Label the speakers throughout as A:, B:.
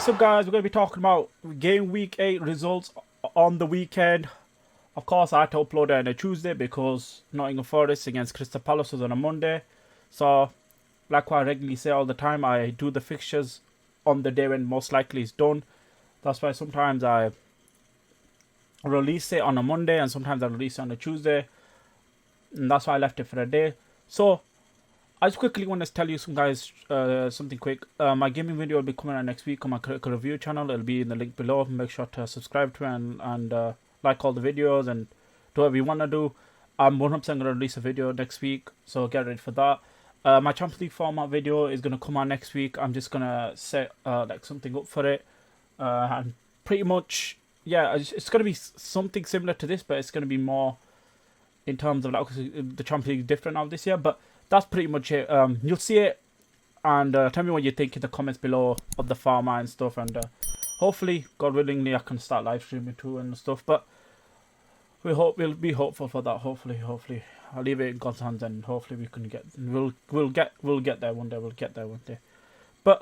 A: What's up, guys? We're going to be talking about game week 8 results on the weekend. Of course, I had to upload it on a Tuesday because Nottingham Forest against Crystal Palace was on a Monday. So, like what I regularly say all the time, I do the fixtures on the day when most likely it's done. That's why sometimes I release it on a Monday and sometimes I release it on a Tuesday. And that's why I left it for a day. So, I just quickly want to tell you something quick. My gaming video will be coming out next week on my critical review channel. It'll be in the link below. Make sure to subscribe to it and like all the videos and do whatever you want to do. I'm 100% going to release a video next week, so get ready for that. My Champions League format video is going to come out next week. I'm just going to set like something up for it. And pretty much, yeah, it's going to be something similar to this, but it's going to be more in terms of like the Champions League is different now this year. But that's pretty much it. You'll see it, and tell me what you think in the comments below of the format and stuff. And hopefully, God willingly, I can start live streaming too and stuff. But we'll be hopeful for that. Hopefully, I'll leave it in God's hands, and hopefully we can get we'll get there one day. We'll get there one day. But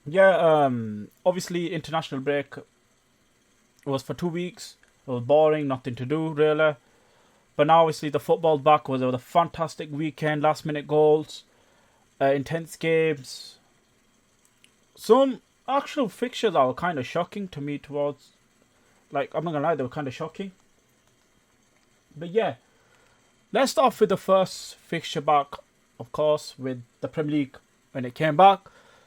A: yeah, obviously international break was for 2 weeks. It was boring, nothing to do really. But now, obviously, the football's back. It was a fantastic weekend, last-minute goals, intense games. Some actual fixtures that were kind of shocking to me towards... Like, I'm not going to lie, they were kind of shocking. But yeah, let's start off with the first fixture back, of course, with the Premier League when it came back.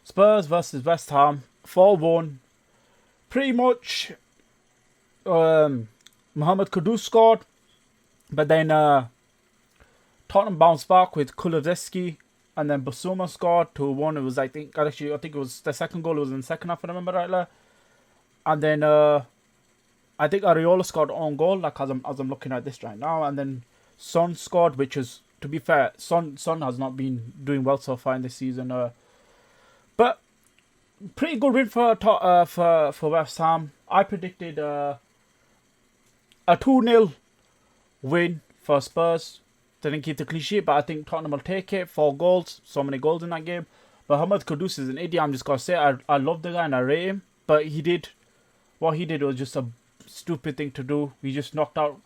A: Spurs versus West Ham, 4-1. Pretty much, Mohamed Kudus scored. But then Tottenham bounced back with Kulusevski, and then Basuma scored 2-1. It was I think it was the second goal was in the second half, if I remember rightly. And then I think Areola scored own goal, like as I'm looking at this right now. And then Son scored, which is, to be fair, Son has not been doing well so far in this season. But pretty good win for West Ham. I predicted a 2-0 win for Spurs. They didn't keep the clean sheet, but I think Tottenham will take it. 4 goals, so many goals in that game. But Mohamed Kudus is an idiot. I'm just gonna say I love the guy and I rate him, but what he did was just a stupid thing to do. He just knocked out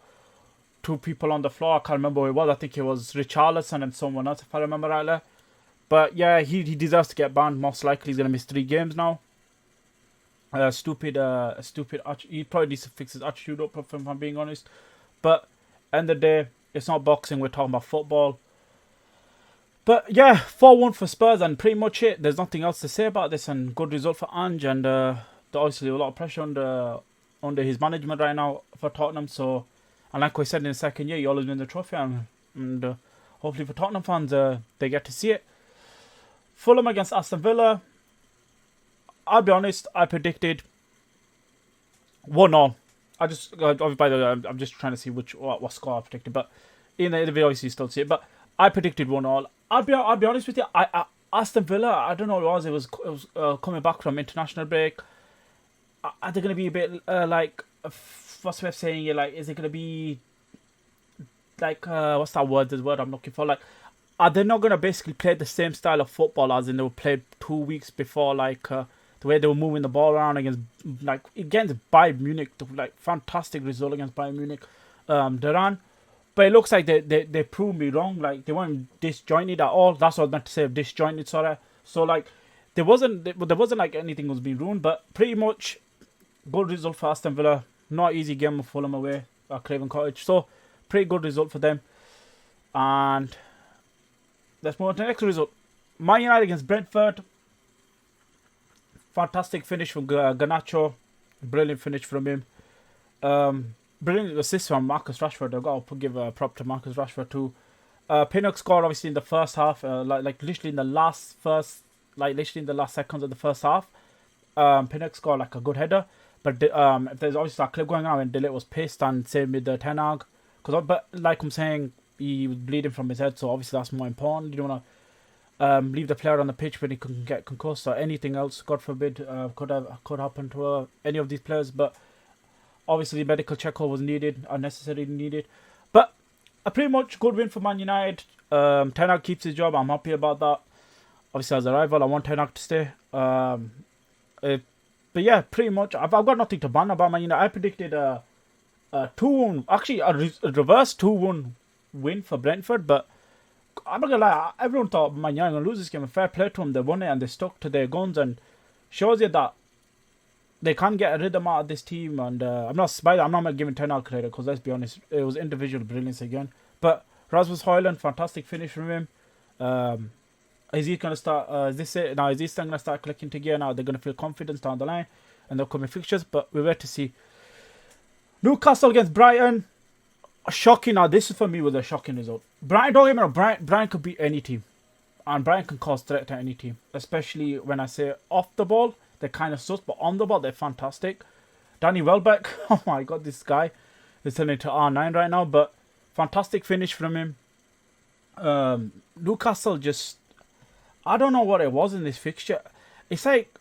A: 2 people on the floor. I can't remember who it was. I think it was Richarlison and someone else, if I remember rightly. But yeah, he deserves to get banned. Most likely he's gonna miss 3 games now. Stupid. He probably needs to fix his attitude up, if I'm being honest. But end of the day, it's not boxing, we're talking about football. But yeah, 4-1 for Spurs, and pretty much it. There's nothing else to say about this, and good result for Ange, and obviously a lot of pressure under his management right now for Tottenham. So, and like we said, in the second year, you always win the trophy, and hopefully for Tottenham fans, they get to see it. Fulham against Aston Villa. I'll be honest, I predicted 1-0. By the way, I'm just trying to see what score I predicted, but in the video, obviously you still see it. But I predicted 1-0. I'll be honest with you. Aston Villa, I don't know what it was. It was coming back from international break. Are they going to be a bit like what's the way of saying it? Like, is it going to be like what's that word? The word I'm looking for. Like, are they not going to basically play the same style of football as they were played 2 weeks before? Like. The way they were moving the ball around against Bayern Munich, like fantastic result against Bayern Munich, Duran. But it looks like they proved me wrong. Like, they weren't disjointed at all. That's what I meant to say, disjointed. Sorry. So like there wasn't like anything was being ruined. But pretty much good result for Aston Villa. Not easy game of Fulham away at Craven Cottage. So pretty good result for them. And let's move on to the next result. Man United against Brentford. Fantastic finish from Garnacho. Brilliant finish from him. Brilliant assist from Marcus Rashford. I've got to give a prop to Marcus Rashford too. Pinnock scored obviously in the first half, like literally in the last seconds of the first half. Pinnock scored like a good header. But if there's obviously a clip going on when Delete was pissed, and same with the Ten Hag. But like I'm saying, he was bleeding from his head, so obviously that's more important. You don't want to leave the player on the pitch when he can get concussed or anything else, God forbid, could happen to any of these players. But obviously medical check-up was needed, unnecessarily needed. But a pretty much good win for Man United. Ten Hag keeps his job. I'm happy about that. Obviously as a rival, I want Ten Hag to stay. Um, but yeah, pretty much. I've got nothing to ban about Man United. I predicted a 2-1, actually a reverse 2-1 win for Brentford, but I'm not gonna lie, everyone thought Man United were gonna lose this game. And fair play to them, they won it and they stuck to their guns, and shows you that they can't get a rhythm out of this team. And I'm not giving 10 out credit, because let's be honest, it was individual brilliance again. But Rasmus Højlund, fantastic finish from him. Is he gonna start? Is this it? Now is he still gonna start clicking together? Now they're gonna feel confidence down the line and the upcoming fixtures. But we're wait to see. Newcastle against Brighton. Shocking. Now this for me was a shocking result. Brighton, don't get me wrong, Brighton could beat any team, and Brighton can cause threat to any team. Especially when I say off the ball, they're kind of sus, but on the ball they're fantastic. Danny Welbeck, oh my god, this guy is turning to R9 right now. But fantastic finish from him. Newcastle just, I don't know what it was in this fixture. It's like,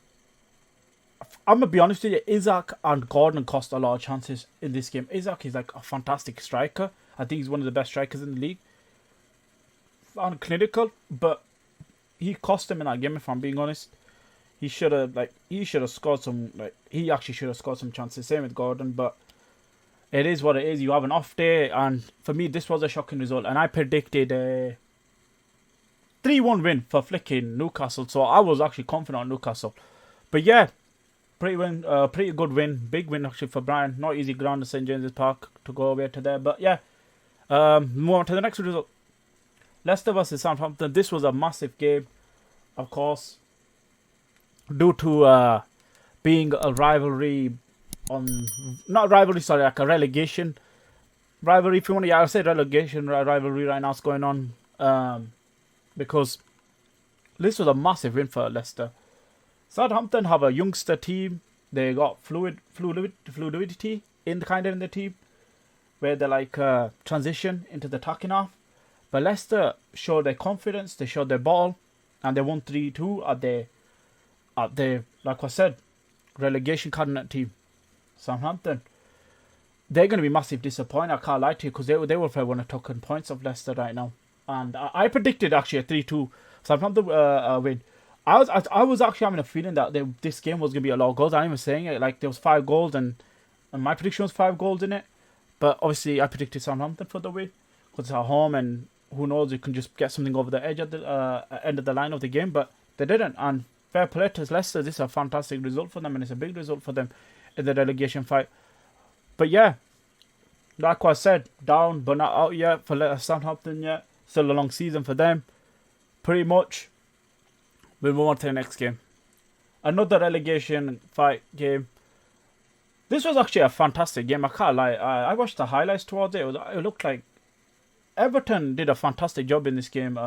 A: I'm going to be honest with you, Isaac and Gordon cost a lot of chances in this game. Isaac is like a fantastic striker. I think he's one of the best strikers in the league. Unclinical, but he cost him in that game, if I'm being honest. He should have scored some, he actually should have scored some chances. Same with Gordon, but it is what it is. You have an off day, and for me, this was a shocking result. And I predicted a 3-1 win for flicking Newcastle, so I was actually confident on Newcastle. But yeah, pretty good win, big win actually for Brighton. Not easy ground at St James's Park to go away to there, but yeah. Move on to the next result. Leicester versus Southampton. This was a massive game, of course, due to being a rivalry like a relegation rivalry. If you want to, I would say relegation rivalry right now is going on. Because this was a massive win for Leicester. Southampton have a youngster team. They got fluidity in the team, where they transition into the attacking half. But Leicester showed their confidence. They showed their ball, and they won 3-2 at their like I said, relegation candidate team. Southampton, they're going to be massive disappointed. I can't lie to you, because they will probably want to take points of Leicester right now. And I predicted actually a 3-2 Southampton win. I was actually having a feeling that this game was going to be a lot of goals. I'm even saying it, like there was 5 goals, and my prediction was 5 goals in it. But obviously I predicted Southampton for the win, because it's at home, and who knows, you can just get something over the edge at the end of the line of the game. But they didn't, and fair play to Leicester. This is a fantastic result for them, and it's a big result for them in the relegation fight. But yeah, like I said, down but not out yet for Southampton yet. Still a long season for them, pretty much. We'll move on to the next game. Another relegation fight game. This was actually a fantastic game. I can't lie. I watched the highlights towards it. It looked like Everton did a fantastic job in this game.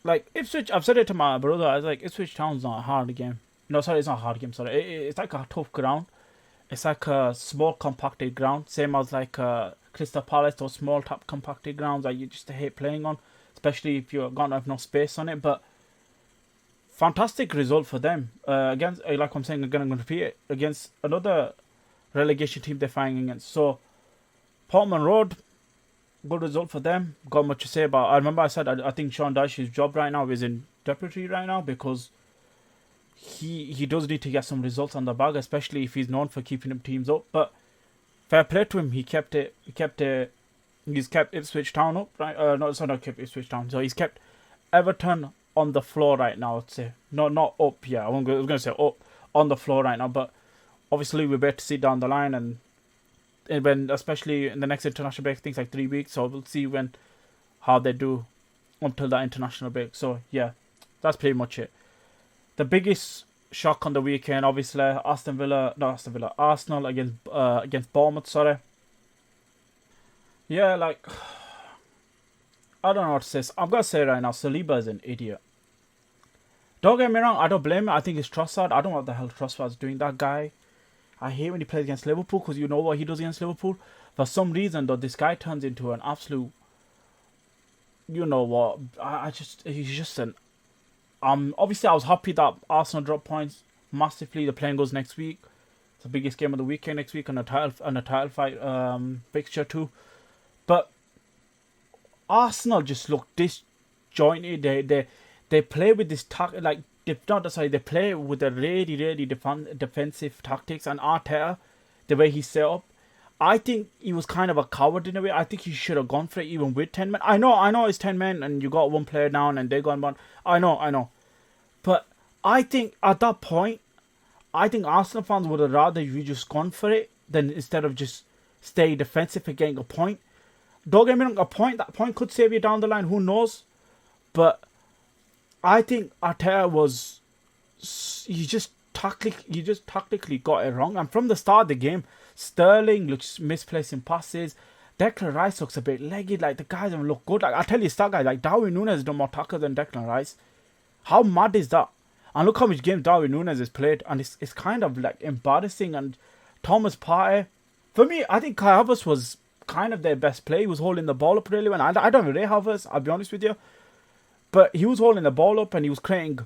A: Like Ipswich, I've said it to my brother. I was like, Ipswich Town's not a hard game. No, sorry, it's not a hard game. Sorry, it's like a tough ground. It's like a small compacted ground, same as like Crystal Palace, those small compacted grounds that you just hate playing on, especially if you're gonna have no space on it. But fantastic result for them against, like I'm saying, I'm gonna repeat it, against another relegation team they're fighting against. So Portman Road, good result for them. Got much to say about. I remember I said I think Sean Dyche's job right now is in jeopardy right now, because he does need to get some results on the bag, especially if he's known for keeping them teams up. But fair play to him. He's kept Ipswich Town up, right? Not kept Ipswich Town. So he's kept Everton on the floor right now, I'd say. Not up, yeah. I was going to say up, on the floor right now. But obviously we're better to see down the line, and when, especially in the next international break, things like 3 weeks. So we'll see how they do until that international break. So yeah, that's pretty much it. The biggest shock on the weekend, obviously, Arsenal against Bournemouth. Sorry. Yeah, like, I don't know what to say. I've got to say right now, Saliba is an idiot. Don't get me wrong, I don't blame him. I think it's Trossard. I don't know what the hell Trossard's doing. That guy, I hate when he plays against Liverpool, because you know what he does against Liverpool. For some reason, though, this guy turns into an absolute, you know what? He's just an. Obviously, I was happy that Arsenal dropped points massively. The playing goes next week. It's the biggest game of the weekend next week, and a title fight fixture too. But Arsenal just look disjointed. They play with this they play with a really defensive tactics, and Arteta, the way he set up, I think he was kind of a coward in a way. I think he should have gone for it even with 10 men. I know it's 10 men and you got one player down and they gone one. I know. But I think at that point, I think Arsenal fans would have rather you just gone for it than instead of just stay defensive and getting a point. Don't get me wrong, that point could save you down the line, who knows? But I think Arteta was, he just tactically got it wrong. And from the start of the game, Sterling looks misplacing passes. Declan Rice looks a bit leggy. Like, the guys don't look good. Like, I tell you, that guy, like, Darwin Núñez has done more tackles than Declan Rice. How mad is that? And look how much games Darwin Núñez has played. And it's kind of, like, embarrassing. And Thomas Partey, for me, I think Kai Havertz was kind of their best player. He was holding the ball up really well. I don't rate Havertz, I'll be honest with you. But he was holding the ball up and he was creating...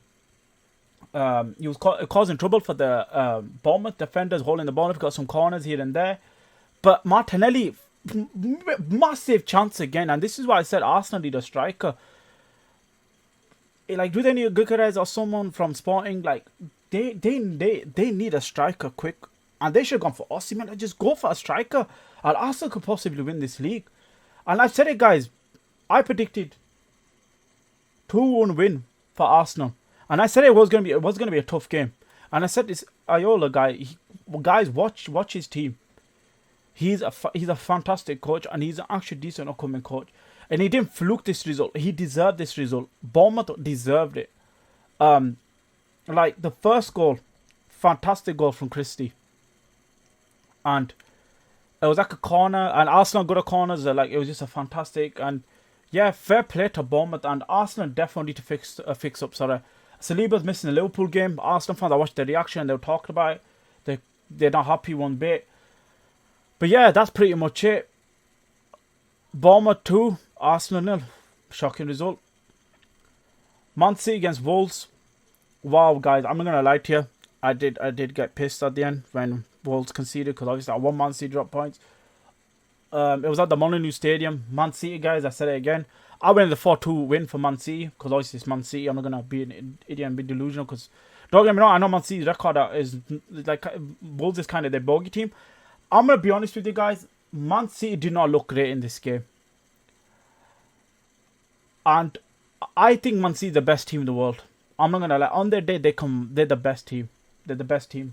A: he was causing trouble for the Bournemouth defenders, holding the ball up. Got some corners here and there. But Martinelli, massive chance again. And this is why I said Arsenal need a striker. Like, do they need a Gyökeres or someone from Sporting? Like, they need a striker quick. And they should have gone for Osimhen. Just go for a striker. And Arsenal could possibly win this league. And I've said it, guys. I predicted 2-1 win for Arsenal. And I said it was gonna be a tough game. And I said this Iola guy, guys, watch his team. He's a fantastic coach, and he's an actually decent upcoming coach. And he didn't fluke this result. He deserved this result. Bournemouth deserved it. Like the first goal, fantastic goal from Christie. And it was like a corner, and Arsenal good at corners. Like, it was just a fantastic, and yeah, fair play to Bournemouth. And Arsenal definitely need to fix up. Sorry. Saliba's missing the Liverpool game. Arsenal fans, I watched their reaction. They were talking about it. They're not happy one bit. But yeah, that's pretty much it. Bournemouth 2, Arsenal 0. Shocking result. Man City against Wolves. Wow, guys, I'm not gonna lie to you. I did get pissed at the end when Wolves conceded, because obviously I won Man City drop points. It was at the Molineux Stadium. Man City, guys, I said it again. I went in the 4-2 win for Man City, because obviously it's Man City. I'm not going to be an idiot and be delusional, because don't get me wrong, I know Man City's record is like, Wolves is kind of their bogey team. I'm going to be honest with you guys, Man City did not look great in this game. And I think Man City is the best team in the world. I'm not going to lie, on their day, they're the best team. They're the best team.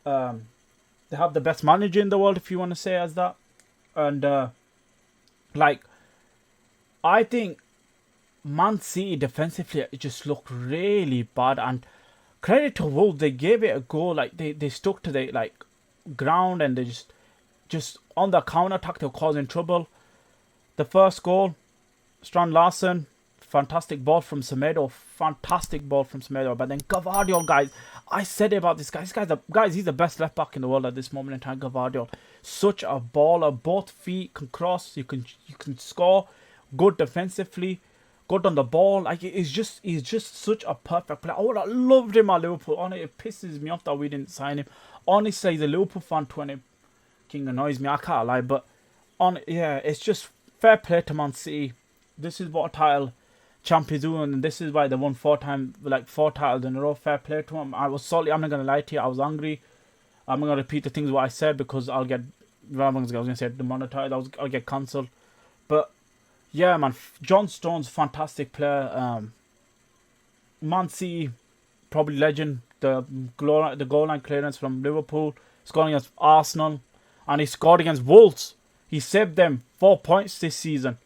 A: They have the best manager in the world, if you want to say as that. And, like, I think Man City defensively it just looked really bad, and credit to Wolves, they gave it a go. Like, they stuck to the like ground, and they just on the counter attack they were causing trouble. The first goal, Strand Larsen, fantastic ball from Semedo, but then Gvardiol, guys, I said it about this guy. Guys, he's the best left back in the world at this moment in time. Gvardiol, such a baller. Both feet can cross. You can score. Good defensively, good on the ball. Like, he's just such a perfect player. I would have loved him at Liverpool. Honestly, it pisses me off that we didn't sign him. Honestly, the Liverpool fan 20 king annoys me. I can't lie, but yeah, it's just fair play to Man City. This is what a title champions do, and this is why they won 4 titles in a row. Fair play to them. I was salty. I'm not gonna lie to you. I was angry. I'm not gonna repeat the things what I said, because I'll get. I was gonna say demonetized. I'll get cancelled. But yeah, man, John Stones, fantastic player. Man City, probably legend. The goal line clearance from Liverpool. Scoring against Arsenal, and he scored against Wolves. He saved them 4 points this season.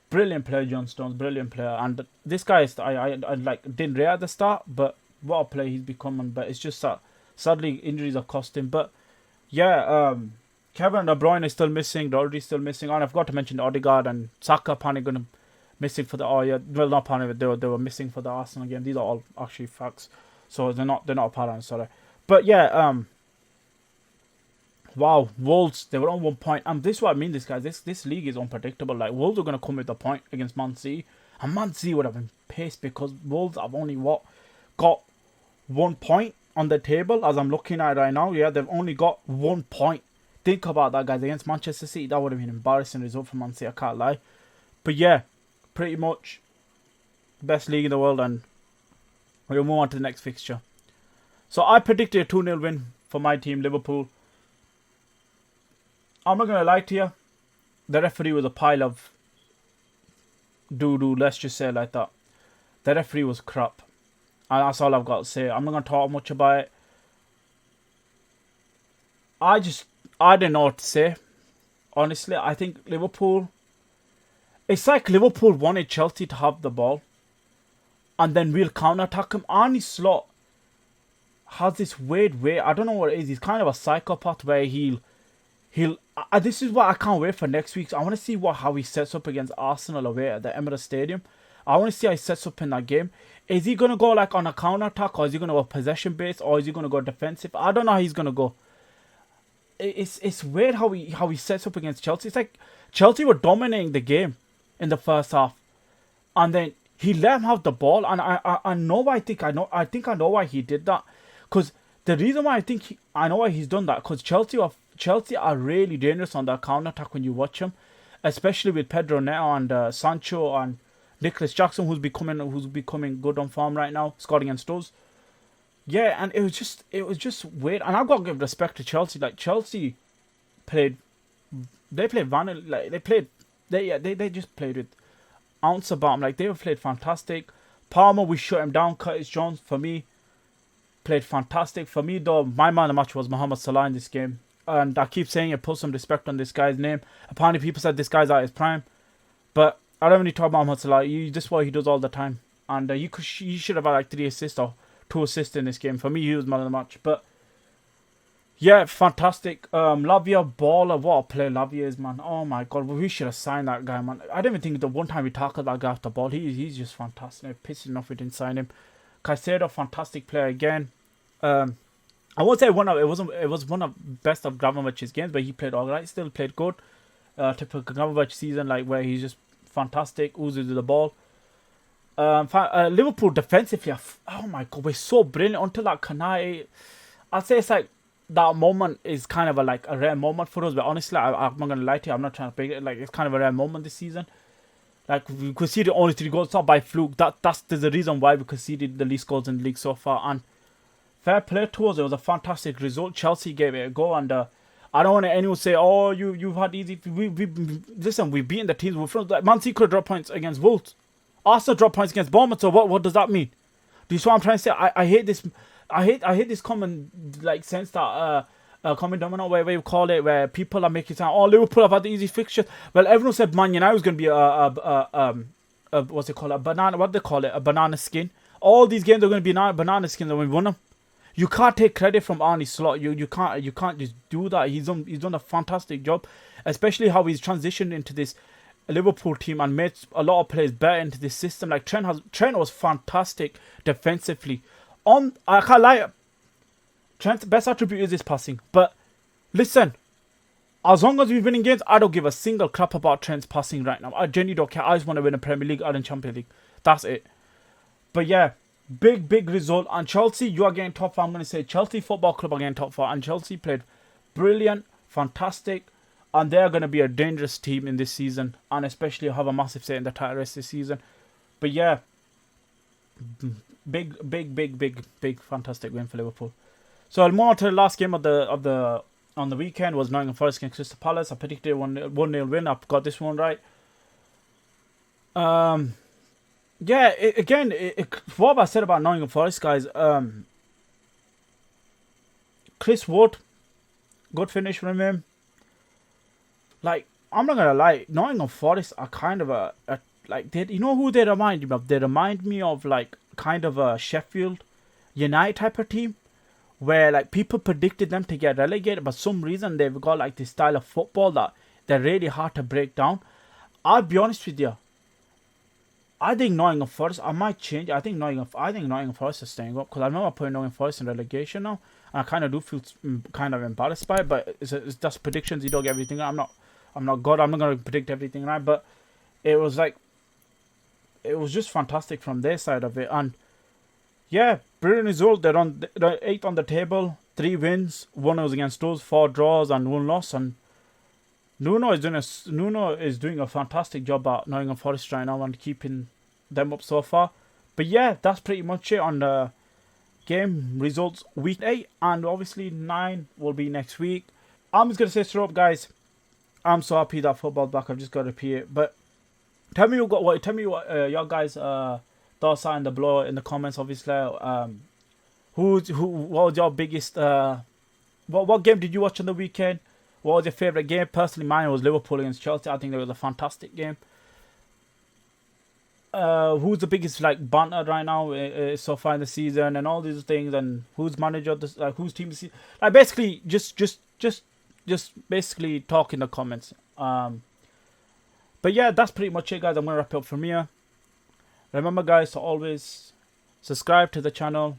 A: Brilliant player, John Stones. Brilliant player. And this guy is I like didn't rate at the start, but what a player he's becoming. But it's just that sadly injuries have cost him. But yeah, Kevin De Bruyne is still missing. Rodri is still missing. And I forgot to mention Odegaard and Saka apparently going to missing for the well, not apparently, but they were missing for the Arsenal game. These are all actually facts, so they're not apparent. Sorry, but yeah, wow, Wolves, they were on 1 point, and this is what I mean. This league is unpredictable. Like, Wolves are going to come with a point against Man City, and Man City would have been pissed because Wolves have only got 1 point on the table as I'm looking at it right now. Yeah, they've only got 1 point. Think about that, guys. Against Manchester City, that would have been an embarrassing result for Man City, I can't lie. But yeah, pretty much best league in the world, and We'll move on to the next fixture. So I predicted a 2-0 win for my team, Liverpool. I'm not going to lie to you. The referee was a pile of doo-doo, let's just say it like that. The referee was crap. And that's all I've got to say. I'm not going to talk much about it. I didn't know what to say. Honestly, I think Liverpool... It's like Liverpool wanted Chelsea to have the ball. And then we'll counter-attack him. Arne Slot has this weird way. I don't know what it is. He's kind of a psychopath where he'll this is what I can't wait for next week. So I want to see how he sets up against Arsenal away at the Emirates Stadium. I want to see how he sets up in that game. Is he going to go like on a counter-attack, or is he going to go possession based, or is he going to go defensive? I don't know how he's going to go. It's weird how he sets up against Chelsea. It's like Chelsea were dominating the game in the first half, and then he let him have the ball. And I know why I know why he did that. Because the reason why I know why he's done that, because Chelsea are really dangerous on that counter attack when you watch them, especially with Pedro Neto and Sancho and Nicholas Jackson, who's becoming good on form right now, scoring against us. Yeah, and it was just weird. And I've got to give respect to Chelsea. Like Chelsea they just played with ounce about them. Like they played fantastic. Palmer, we shut him down. Curtis Jones, for me, played fantastic. For me though, my man of the match was Mohamed Salah in this game. And I keep saying it, put some respect on this guy's name. Apparently people said this guy's at his prime. But I don't really talk about Mohamed Salah. This is what he does all the time. And he should have had like 3 assists or 2 assists in this game. For me, he was man of the match. But yeah, fantastic. Lavia, baller. What a player Lavia is, man. Oh my god, we should have signed that guy, man. I don't even think the one time we tackled that guy off the ball, he's just fantastic. Pissing enough we didn't sign him. Caicedo, fantastic player again. I won't say it was one of best of Gravenberch's games, but he played alright. Still played good. Typical Gravenberch season, like where he's just fantastic, oozes with the ball. Liverpool defensively, oh my god, we're so brilliant until that Kanai. I'd say it's like that moment is kind of a rare moment for us, but honestly, I'm not gonna lie to you, I'm not trying to break it. Like it's kind of a rare moment this season. Like we conceded only 3 goals, it's not by fluke. There's a reason why we conceded the least goals in the league so far. And fair play to us, it was a fantastic result. Chelsea gave it a go, and I don't want anyone to say, "Oh, you've had easy." Listen, we've beaten the teams. We're from, like, Man City could drop points against Wolves. Arsenal drop points against Bournemouth. So what does that mean? Do you see what I'm trying to say? I hate this. I hate this common sense that common domino where you call it, where people are making it sound, oh, Liverpool have had the easy fixtures. Well, everyone said Man United was going to be what's it called, a banana, what they call it, a banana skin. All these games are going to be banana skins, and we won them. You can't take credit from Arne Slot. You can't just do that. He's done a fantastic job, especially how he's transitioned into this Liverpool team and made a lot of players better into this system. Like Trent was fantastic defensively. I can't lie, Trent's best attribute is his passing. But listen, as long as we're winning games, I don't give a single crap about Trent's passing right now. I genuinely don't care. I just want to win a Premier League and a Champions League. That's it. But yeah, big result. And Chelsea, you are getting top 4. I'm going to say Chelsea Football Club are getting top 4. And Chelsea played brilliant, fantastic. And they're going to be a dangerous team in this season. And especially have a massive say in the title race this season. But yeah, big, fantastic win for Liverpool. So I'll move on to the last game on the weekend was Nottingham Forest against Crystal Palace. I predicted 1-0 win. I've got this one right. Yeah, what I said about Nottingham Forest, guys. Chris Wood, good finish from him. Like, I'm not gonna lie, Nottingham Forest are kind of you know who they remind me of? They remind me of like kind of a Sheffield United type of team, where like people predicted them to get relegated, but some reason they've got like this style of football that they're really hard to break down. I'll be honest with you. I think Nottingham Forest, I might change. I think Nottingham Forest is staying up, because I remember putting Nottingham Forest in relegation now, and I kind of do feel kind of embarrassed by it. But it's just predictions. You don't get everything right. I'm not God. I'm not gonna predict everything right. But it was just fantastic from their side of it. And yeah, brilliant result. They're 8th on the table, 3 wins, 1 was against us, 4 draws and 1 loss. And Nuno is doing a fantastic job at Nottingham Forest right now and keeping them up so far. But yeah, that's pretty much it on the game results week 8, and obviously 9 will be next week. I'm just gonna say straight up, guys, I'm so happy that football's back. I've just got to repeat it. But tell me what your guys thoughts are in the below in the comments. Obviously, what was your biggest what game did you watch on the weekend? What was your favorite game? Personally, mine was Liverpool against Chelsea. I think it was a fantastic game. Who's the biggest like banter right now so far in the season and all these things, and who's manager this, like whose team is like basically just basically talk in the comments. But yeah, that's pretty much it, guys. I'm gonna wrap it up from here. Remember, guys, to always subscribe to the channel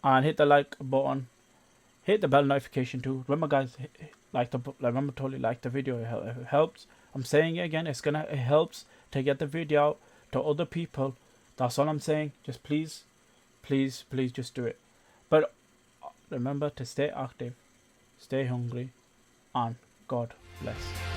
A: and hit the like button, hit the bell notification too. Remember, guys, remember totally like the video. It helps. I'm saying it again. It helps to get the video out to other people. That's all I'm saying. Just please, please, please, just do it. But remember to stay active, stay hungry, and God bless.